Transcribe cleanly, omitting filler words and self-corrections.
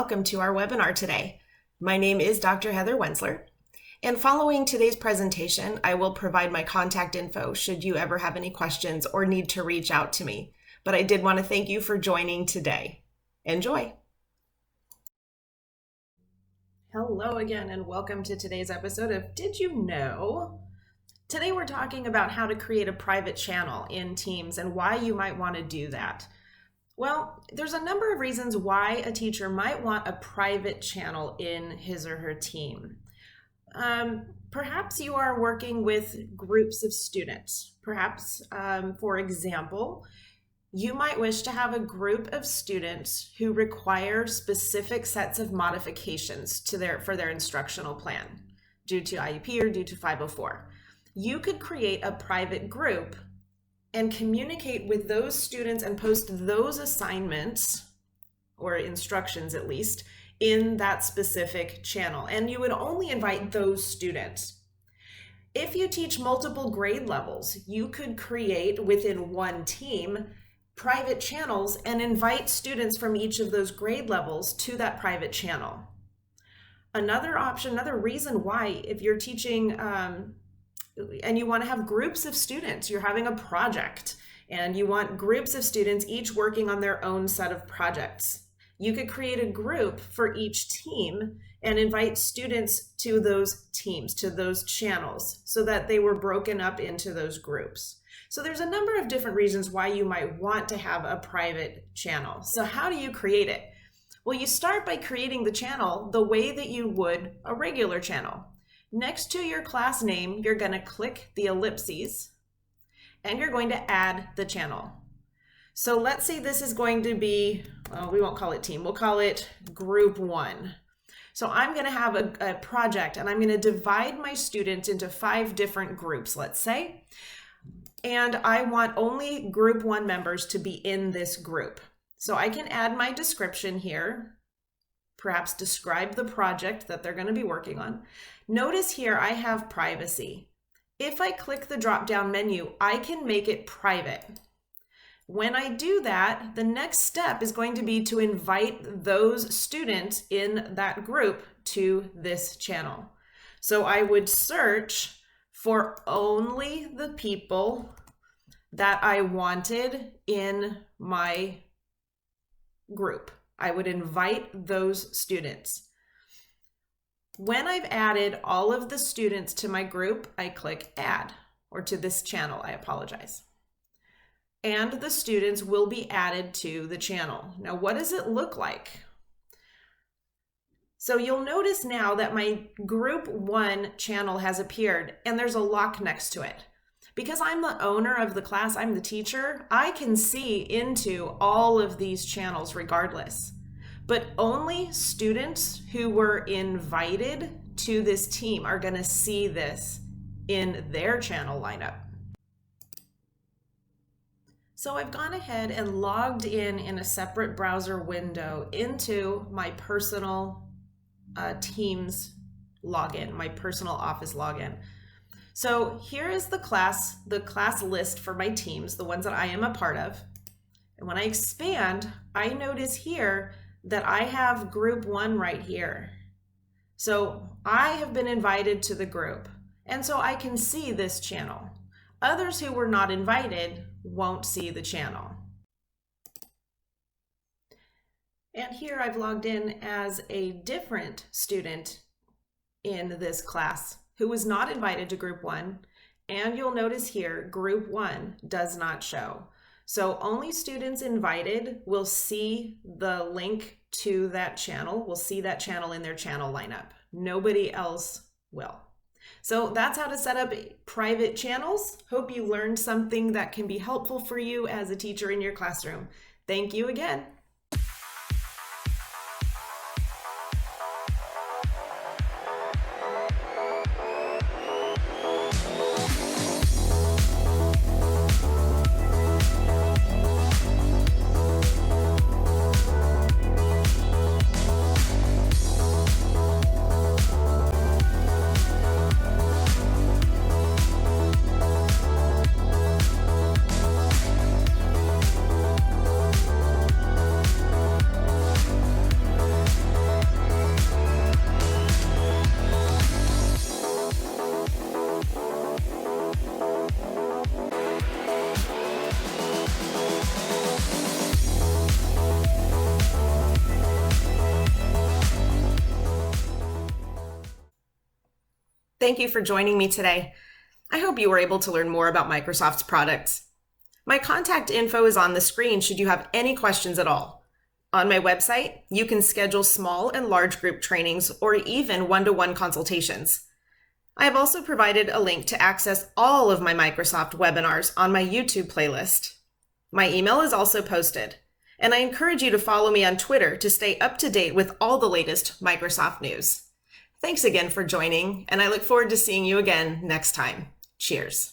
welcome to our webinar today. My name is Dr. Heather Wensler, and following today's presentation, I will provide my contact info should you ever have any questions or need to reach out to me. But I did want to thank you for joining today. Enjoy. Hello again, and welcome to today's episode of Did You Know? Today we're talking about how to create a private channel in Teams and why you might want to do that. Well, there's a number of reasons why a teacher might want a private channel in his or her team. Perhaps you are working with groups of students. Perhaps, for example, you might wish to have a group of students who require specific sets of modifications for their instructional plan due to IEP or due to 504. You could create a private group and communicate with those students and post those assignments or instructions at least in that specific channel. And you would only invite those students. If you teach multiple grade levels, you could create within one team private channels and invite students from each of those grade levels to that private channel. Another option, another reason why, if you're teaching and you want to have groups of students, you're having a project and you want groups of students each working on their own set of projects. You could create a group for each team and invite students to those teams, to those channels, so that they were broken up into those groups. So there's a number of different reasons why you might want to have a private channel. So how do you create it? Well, you start by creating the channel the way that you would a regular channel. Next to your class name, you're going to click the ellipses and you're going to add the channel. So let's say this is going to be, well, we won't call it team, we'll call it group 1. So I'm going to have a project and I'm going to divide my students into 5 different groups, let's say. And I want only group 1 members to be in this group. So I can add my description here, perhaps describe the project that they're going to be working on. Notice here I have privacy. If I click the drop-down menu, I can make it private. When I do that, the next step is going to be to invite those students in that group to this channel. So I would search for only the people that I wanted in my group. I would invite those students. When I've added all of the students to my group, I click add, or to this channel, I apologize. And the students will be added to the channel. Now, what does it look like? So you'll notice now that my group 1 channel has appeared and there's a lock next to it. Because I'm the owner of the class, I'm the teacher, I can see into all of these channels regardless. But only students who were invited to this team are going to see this in their channel lineup. So I've gone ahead and logged in a separate browser window into my personal Teams login, my personal Office login. So here is the class list for my teams, the ones that I am a part of. And when I expand, I notice here that I have group 1 right here. So I have been invited to the group, and so I can see this channel. Others who were not invited won't see the channel. And here I've logged in as a different student in this class who was not invited to group 1, and you'll notice here group 1 does not show. So only students invited will see the link to that channel, will see that channel in their channel lineup. Nobody else will. So that's how to set up private channels. Hope you learned something that can be helpful for you as a teacher in your classroom. Thank you again. Thank you for joining me today. I hope you were able to learn more about Microsoft's products. My contact info is on the screen should you have any questions at all. On my website, you can schedule small and large group trainings or even one-to-one consultations. I have also provided a link to access all of my Microsoft webinars on my YouTube playlist. My email is also posted, and I encourage you to follow me on Twitter to stay up to date with all the latest Microsoft news. Thanks again for joining, and I look forward to seeing you again next time. Cheers.